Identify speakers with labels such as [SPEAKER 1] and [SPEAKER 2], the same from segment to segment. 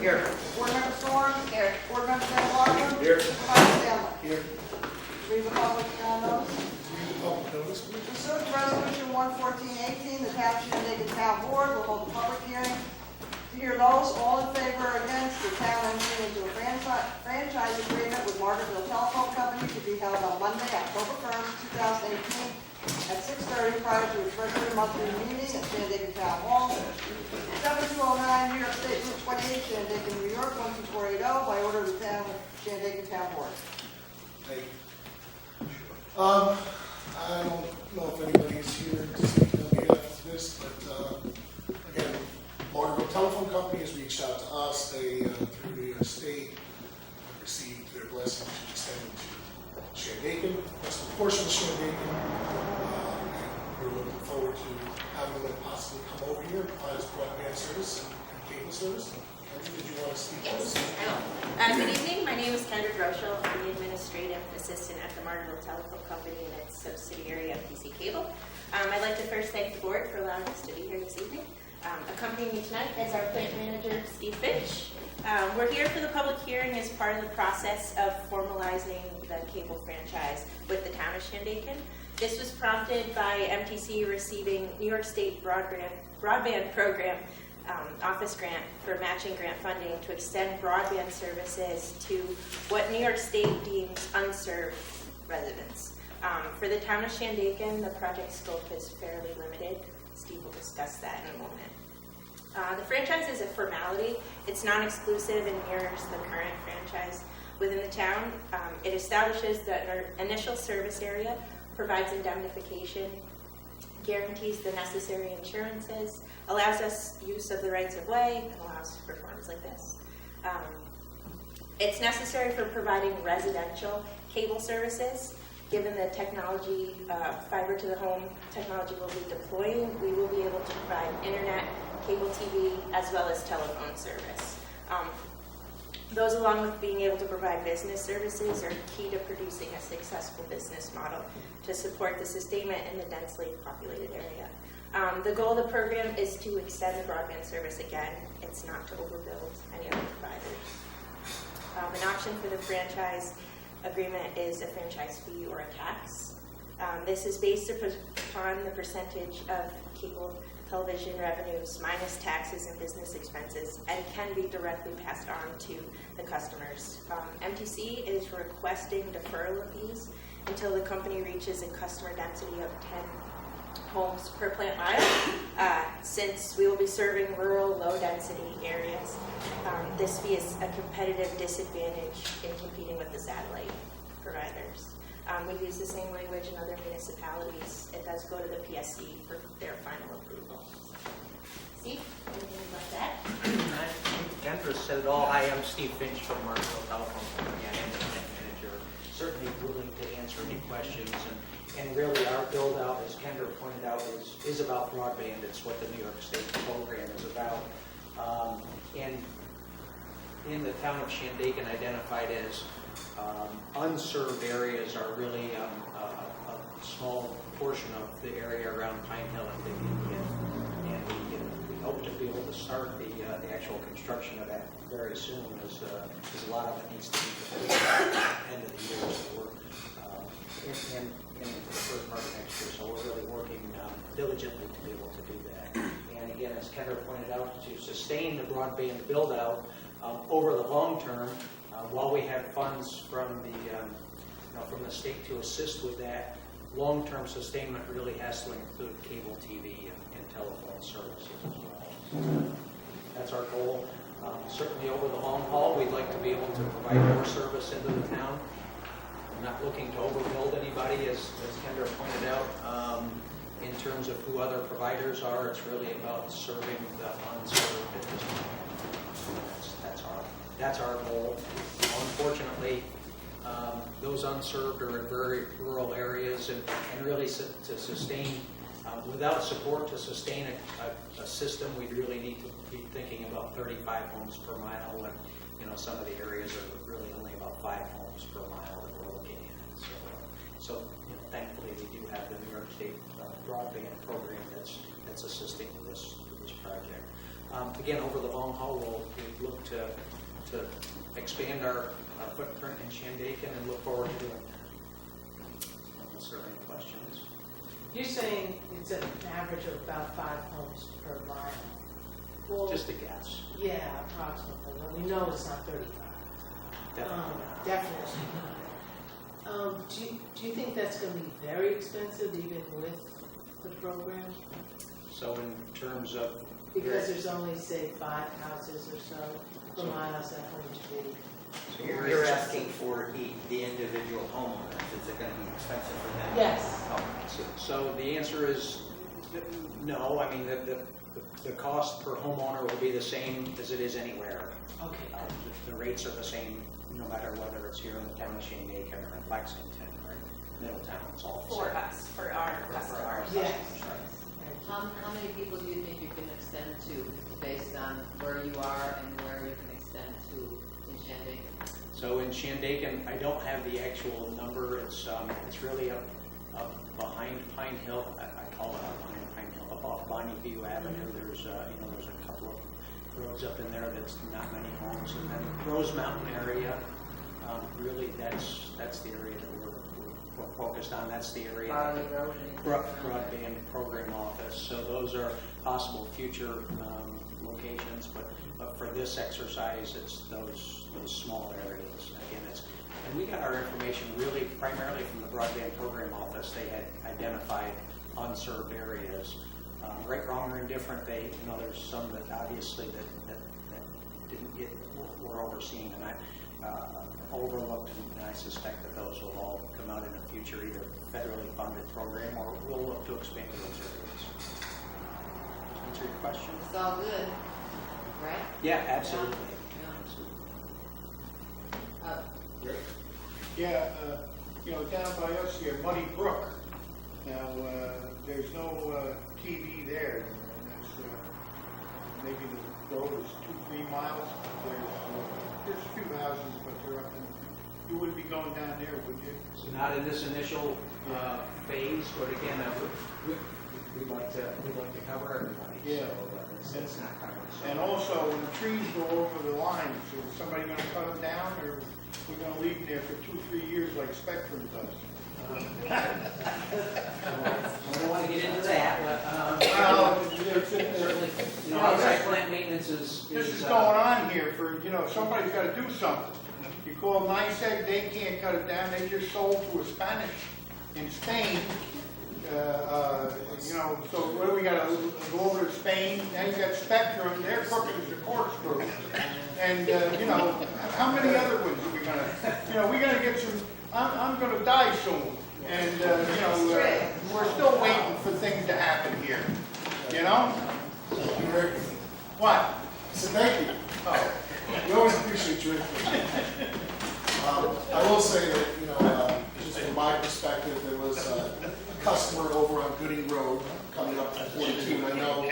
[SPEAKER 1] Here.
[SPEAKER 2] Board Member Storm?
[SPEAKER 3] Here.
[SPEAKER 2] Board Member Van Walker?
[SPEAKER 1] Here.
[SPEAKER 2] Supervisor Stanley?
[SPEAKER 1] Here.
[SPEAKER 2] Read the public notice.
[SPEAKER 1] Read the public notice.
[SPEAKER 2] Pursuant to Resolution 11418, the Town of Shandaken Town Board will hold a public hearing to hear those all in favor or against the town entering into a franchise agreement with Margaretville Telephone Company to be held on Monday, October 1st, 2018, at 6:30 prior to its regular monthly meeting at Shandaken Town Hall, 7209 New York State Route 28, Shandaken, New York, 12480, by order of the town of Shandaken Town Board.
[SPEAKER 1] Thank you. I don't know if anybody's here to speak on behalf of this, but again, Margaretville Telephone Company has reached out to us. They, through New York State, received their blessing to extend to Shandaken, western portion of Shandaken, and we're looking forward to having them possibly come over here and provide us broadband service and cable service. Kendra, did you want to speak to
[SPEAKER 3] Yes,
[SPEAKER 1] this?
[SPEAKER 3] I will. Good evening. My name is Kendra Groschel. I'm the administrative assistant at the Margaretville Telephone Company and its subsidiary FTC Cable. I'd like to first thank the board for allowing us to be here this evening. Accompanying me tonight is our plant manager, Steve Finch. We're here for the public hearing as part of the process of formalizing the cable franchise with the town of Shandaken. This was prompted by MTC receiving New York State broadband program office grant for matching grant funding to extend broadband services to what New York State deems unserved residents. For the town of Shandaken, the project scope is fairly limited. Steve will discuss that in a moment. The franchise is a formality. It's non-exclusive and mirrors the current franchise within the town. It establishes the initial service area, provides indemnification, guarantees the necessary insurances, allows us use of the rights of way, and allows performance like this. It's necessary for providing residential cable services. Given the technology, fiber to the home technology will be deploying, we will be able to provide internet, cable TV, as well as telephone service. Those along with being able to provide business services are key to producing a successful business model to support the sustainment in the densely populated area. The goal of the program is to extend the broadband service again. It's not to overbuild any other providers. An option for the franchise agreement is a franchise fee or a tax. This is based upon the percentage of cable television revenues minus taxes and business expenses and can be directly passed on to the customers. MTC is requesting deferral of these until the company reaches a customer density of 10 homes per plant mile. Since we will be serving rural, low-density areas, this fee is a competitive disadvantage in competing with the satellite providers. We've used the same language in other municipalities. It does go to the PSC for their final approval. Steve, anything about that?
[SPEAKER 4] I think Kendra said it all. Hi, I'm Steve Finch from Margaretville Telephone Company. I am the plant manager. Certainly willing to answer any questions. And really our build out, as Kendra pointed out, is about broadband. It's what the New York State program is about. And in the town of Shandaken, identified as unserved areas are really a small portion of the area around Pine Hill and Big Indian. And we hope to be able to start the actual construction of that very soon, as a lot of it needs to be completed at the end of the year. So we're in the first part of next year. So we're really working diligently to be able to do that. And again, as Kendra pointed out, to sustain the broadband build out over the long term, while we have funds from the state to assist with that, long-term sustainment really has to include cable TV and telephone services as well. So that's our goal. Certainly over the long haul, we'd like to be able to provide more service into the town. We're not looking to overbuild anybody, as Kendra pointed out. In terms of who other providers are, it's really about serving the unserved at this point. So that's our goal. Unfortunately, those unserved are in very rural areas, and really to sustain, without support to sustain a system, we really need to be thinking about 35 homes per mile, when some of the areas are really only about 5 homes per mile that we're looking at. So thankfully we do have the New York State broadband program that's assisting with this project. Again, over the long haul, we'll look to expand our footprint in Shandaken and look forward to doing that. Unless there are any questions.
[SPEAKER 5] You're saying it's an average of about 5 homes per mile? Well,
[SPEAKER 4] Just a guess.
[SPEAKER 5] yeah, approximately. Well, we know it's not 35. Definitely not. Do you think that's going to be very expensive even with the program?
[SPEAKER 4] So in terms of...
[SPEAKER 5] Because there's only, say, 5 houses or so per mile, is that going to be?
[SPEAKER 6] So you're asking for the individual homeowners, is it going to be expensive for them?
[SPEAKER 5] Yes.
[SPEAKER 4] So the answer is no. I mean, the cost per homeowner will be the same as it is anywhere.
[SPEAKER 5] Okay.
[SPEAKER 4] The rates are the same no matter whether it's here in the town of Shandaken or in Lexington or Middletown. It's all the
[SPEAKER 3] For
[SPEAKER 4] same.
[SPEAKER 3] us, for our customers.
[SPEAKER 5] Yes.
[SPEAKER 7] How many people do you think you can extend to based on where you are and where you can extend to in Shandaken?
[SPEAKER 4] So in Shandaken, I don't have the actual number. It's really up behind Pine Hill. I call it up behind Pine Hill, up off Bonnie View Avenue. There's there's a couple of roads up in there that's not many homes, and then Rose Mountain area. Really, that's the area that we're focused on. That's the area.
[SPEAKER 7] Barley Road and
[SPEAKER 4] Broadband program office. So those are possible future locations, but for this exercise, it's those small areas. Again, and we got our information really primarily from the broadband program office. They had identified unserved areas. Right, wrong, or indifferent, there's some that obviously that didn't get, we're overseeing, and I overlooked, and I suspect that those will all come out in a future either federally funded program or we'll look to expand those areas. Answer your question?
[SPEAKER 7] it's all good, right?
[SPEAKER 4] Yeah, absolutely.
[SPEAKER 7] Yeah.
[SPEAKER 8] Yeah, down by us here, Muddy Brook. Now, there's no TV there, and that's, maybe the road is 2-3 miles. There's a few houses, but they're up in, you wouldn't be going down there, would you?
[SPEAKER 4] So not in this initial phase, but again, we'd like to cover everybody.
[SPEAKER 8] Yeah.
[SPEAKER 4] So it's not covered. So.
[SPEAKER 8] And also, when the trees go over the lines, is somebody gonna cut them down, or we're gonna leave them there for 2-3 years like Spectrum does?
[SPEAKER 4] I don't want to get into that, but
[SPEAKER 8] Well,
[SPEAKER 4] certainly, outside plant maintenance is.
[SPEAKER 8] this is going on here for, somebody's gotta do something. You call NICEAG, they can't cut it down, they just sold to a Spanish in Spain. So what do we gotta go over to Spain? Now you got Spectrum, they're cooking as a corkscrew. And, how many other ones are we gonna, we're gonna get some, I'm gonna die soon. And, we're still waiting for things to happen here, What?
[SPEAKER 1] I said, thank you.
[SPEAKER 8] Oh,
[SPEAKER 1] We always appreciate your input. I will say that, just from my perspective, there was a customer over on Gooding Road coming up to 42, and I know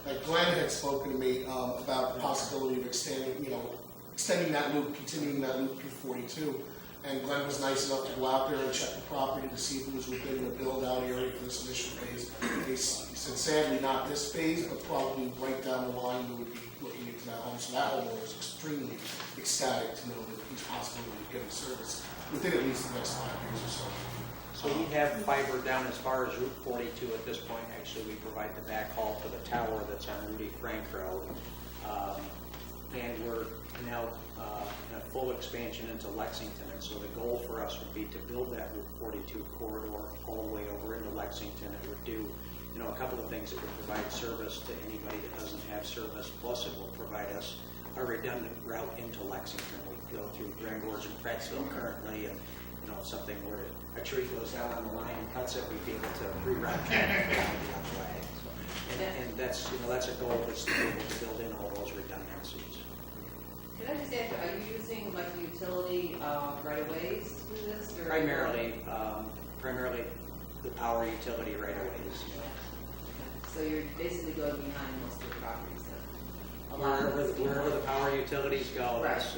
[SPEAKER 1] that Glenn had spoken to me about the possibility of extending that loop, continuing that loop through 42. And Glenn was nice enough to go out there and check the property to see if it was within the build-out area for this initial phase. He said, sadly, not this phase, but probably right down the line, we would be looking into that home. So that homeowner is extremely ecstatic to know that he's possibly getting service within at least the next 5 years or so.
[SPEAKER 4] So we have fiber down as far as Route 42 at this point. Actually, we provide the backhaul to the tower that's on Rudy Frank Road. And we're now in a full expansion into Lexington. And so the goal for us would be to build that Route 42 corridor all the way over into Lexington. It would do, a couple of things. It would provide service to anybody that doesn't have service. Plus, it will provide us a redundant route into Lexington. We go through Grand Gorge and Preceded currently, and if something were to, a tree goes down on the line and cuts it, we'd be able to reroute traffic the other way. So, and that's that's a goal, is to be able to build in all those redundancies.
[SPEAKER 7] Can I just ask, are you using like utility right-of-ways to do this? Or?
[SPEAKER 4] Primarily the power utility right-of-ways.
[SPEAKER 7] So you're basically going behind most of the properties then?
[SPEAKER 4] Wherever the power utilities go,
[SPEAKER 7] Right.
[SPEAKER 4] it's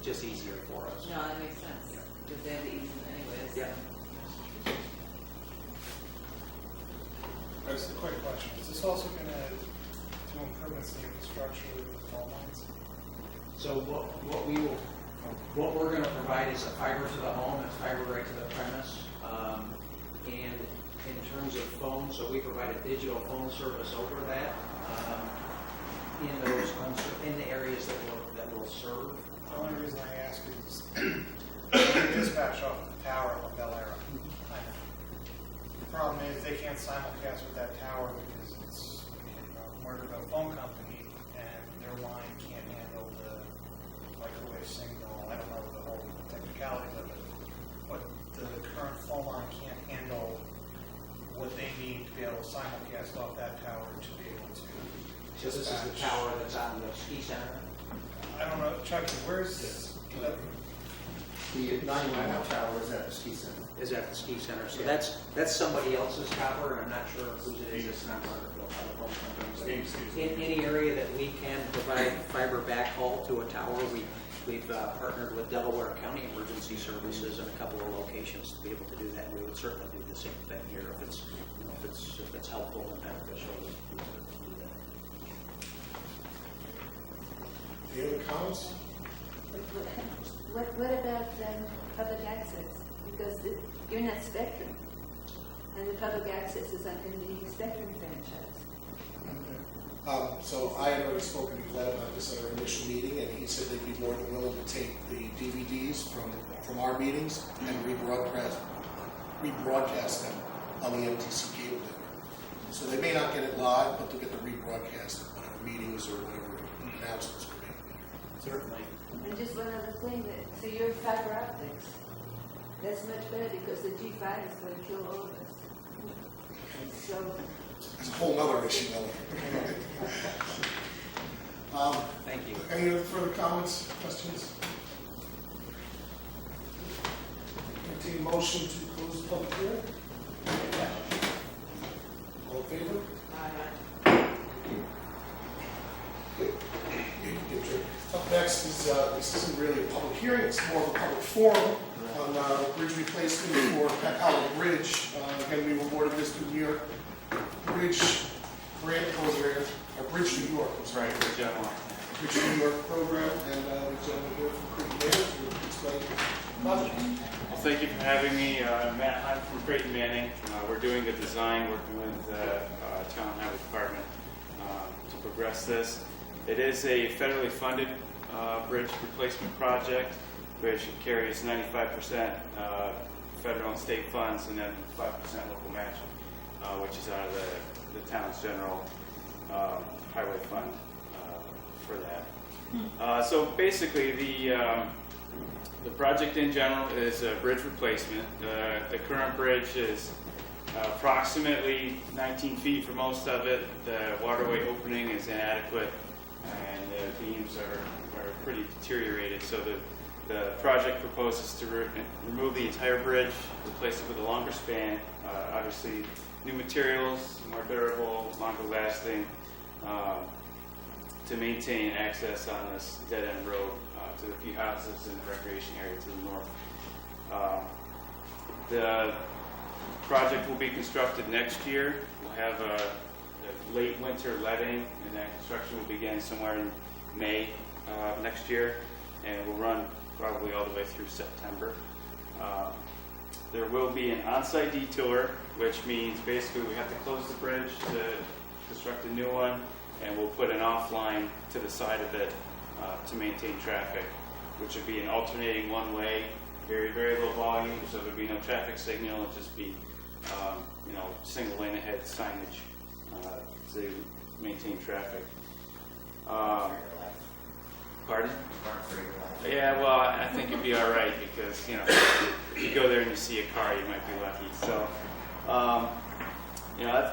[SPEAKER 4] just easier for us.
[SPEAKER 7] No, that makes sense, because they have the easement anyways.
[SPEAKER 4] Yeah.
[SPEAKER 9] Just a quick question. Is this also going to do improvements in the infrastructure with the phone lines?
[SPEAKER 4] So what we're gonna provide is a fiber to the home, it's fiber right to the premise. And in terms of phones, so we provide a digital phone service over that, in those homes, in the areas that we'll serve.
[SPEAKER 9] The only reason I ask is they dispatch off the tower on Bel Air. The problem is they can't simulcast with that tower because it's Margaretville phone company and their line can't handle the microwave signal. I don't know the whole technicalities of it, but the current phone line can't handle what they need to be able to simulcast off that tower to be able to.
[SPEAKER 4] So this is the tower that's on the ski center?
[SPEAKER 9] I don't know, Chuck, where's the
[SPEAKER 10] The 911 tower is at the ski center.
[SPEAKER 4] Is at the ski center, so that's somebody else's tower, and I'm not sure whose it is, it's not Margaretville Telephone Company. In any area that we can provide fiber backhaul to a tower, we've partnered with Delaware County Emergency Services in a couple of locations to be able to do that, and we would certainly do the same thing here if it's helpful and beneficial. We would do that.
[SPEAKER 1] Any other comments?
[SPEAKER 11] What about public access? Because you're not Spectrum, and the public access is under the Spectrum franchise.
[SPEAKER 1] So I had already spoken to Glenn about this at our initial meeting, and he said they'd be more than willing to take the DVDs from our meetings and rebroadcast them on the MTC cable network. So they may not get it live, but they'll get the rebroadcast at whatever meetings or whatever announcements are made.
[SPEAKER 4] Certainly.
[SPEAKER 11] And just one other thing, so your fiber optics, that's much better because the G5 is going to kill all of us. So.
[SPEAKER 1] It's a whole other issue, though.
[SPEAKER 4] Thank you.
[SPEAKER 1] Any other further comments, questions? Entertain motion to close the public hearing. All in favor? Up next is, this isn't really a public hearing, it's more of a public forum on bridge replacement for Peck Bridge. Again, we awarded this to New York Bridge Grant Program, or Bridge New York, I'm sorry.
[SPEAKER 12] Bridge
[SPEAKER 1] New York program, and the gentleman here from Creighton Manning to explain the project.
[SPEAKER 12] Well, thank you for having me. Matt, I'm from Creighton Manning. We're doing the design, working with the Town Highway Department to progress this. It is a federally funded bridge replacement project, which carries 95% federal and state funds and then 5% local matching, which is out of the town's general highway fund for that. So basically, the project in general is a bridge replacement. The current bridge is approximately 19 feet for most of it. The waterway opening is inadequate, and the beams are pretty deteriorated. So the project proposes to remove the entire bridge, replace it with a longer span, obviously new materials, more durable, longer lasting, to maintain access on this dead-end road to the few houses in the recreation area to the north. The project will be constructed next year. We'll have a late winter letting, and that construction will begin somewhere in May next year, and will run probably all the way through September. There will be an on-site detour, which means basically we have to close the bridge to construct a new one, and we'll put an off-line to the side of it to maintain traffic, which would be an alternating one-way, very, very low volume, so there would be no traffic signal. It'll just be, single lane ahead signage to maintain traffic. Pardon? Yeah, well, I think you'd be all right because, if you go there and you see a car, you might be lucky. So,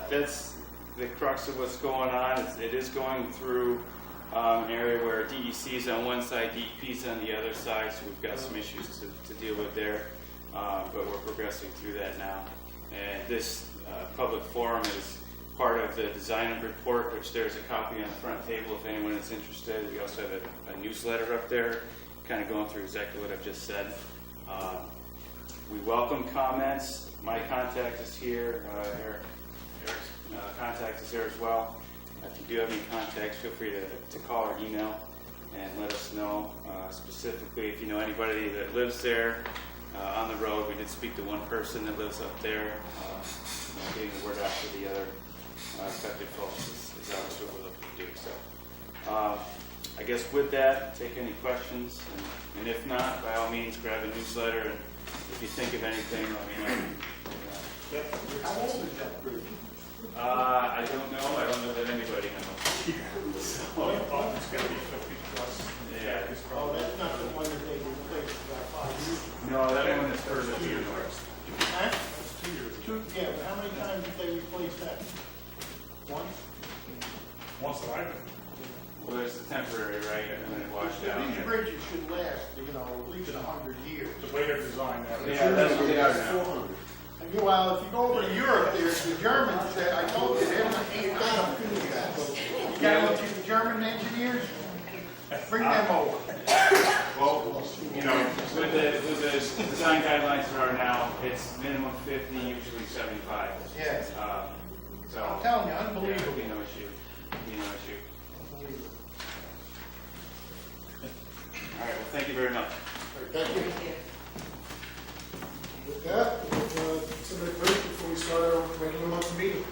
[SPEAKER 12] that's the crux of what's going on. It is going through an area where DEC is on one side, DEP is on the other side, so we've got some issues to deal with there, but we're progressing through that now. And this public forum is part of the design report, which there's a copy on the front table if anyone is interested. We also have a newsletter up there kind of going through exactly what I've just said. We welcome comments. My contact is here. Eric's contact is there as well. If you do have any contacts, feel free to call or email and let us know. Specifically, if you know anybody that lives there on the road. We did speak to one person that lives up there. Getting the word out to the other affected folks is obviously what we're looking to do. So I guess with that, take any questions, and if not, by all means, grab a newsletter, and if you think of anything, let me know.
[SPEAKER 8] How old is that bridge?
[SPEAKER 12] I don't know. I don't know that anybody knows.
[SPEAKER 8] Well, I thought it's gonna be 50 plus.
[SPEAKER 12] Yeah.
[SPEAKER 8] Oh, that's not the one that they replaced about 5 years ago.
[SPEAKER 12] No, that one is further to the north.
[SPEAKER 8] Huh? That's 2 years ago. Yeah, but how many times did they replace that? Once?
[SPEAKER 9] Once that I've been.
[SPEAKER 12] Well, there's the temporary, right, and then it washed out.
[SPEAKER 8] These bridges should last, at least 100 years.
[SPEAKER 9] The way they're designed now.
[SPEAKER 12] Yeah, that's what they are now.
[SPEAKER 8] And well, if you go over to Europe, there's the Germans that I told you, they're not, you gotta look at the German engineers, bring them over.
[SPEAKER 12] Well, with the design guidelines there are now, it's minimum 50, usually 75.
[SPEAKER 8] Yeah.
[SPEAKER 12] So
[SPEAKER 8] I'm telling you,
[SPEAKER 12] yeah,
[SPEAKER 8] unbelievable.
[SPEAKER 12] it'll be no issue. Be no issue. All right. Well, thank you very much.
[SPEAKER 1] Thank you. With that, we'll take a break before we start our regular monthly meeting.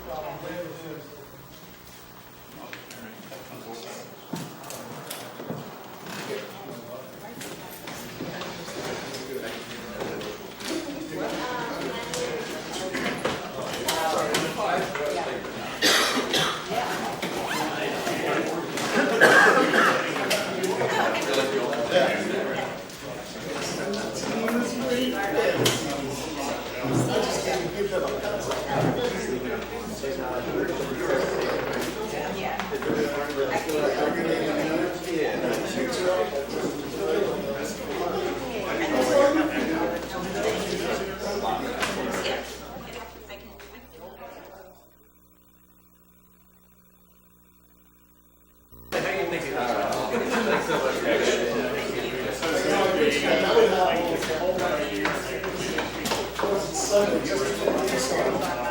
[SPEAKER 1] Sunday, just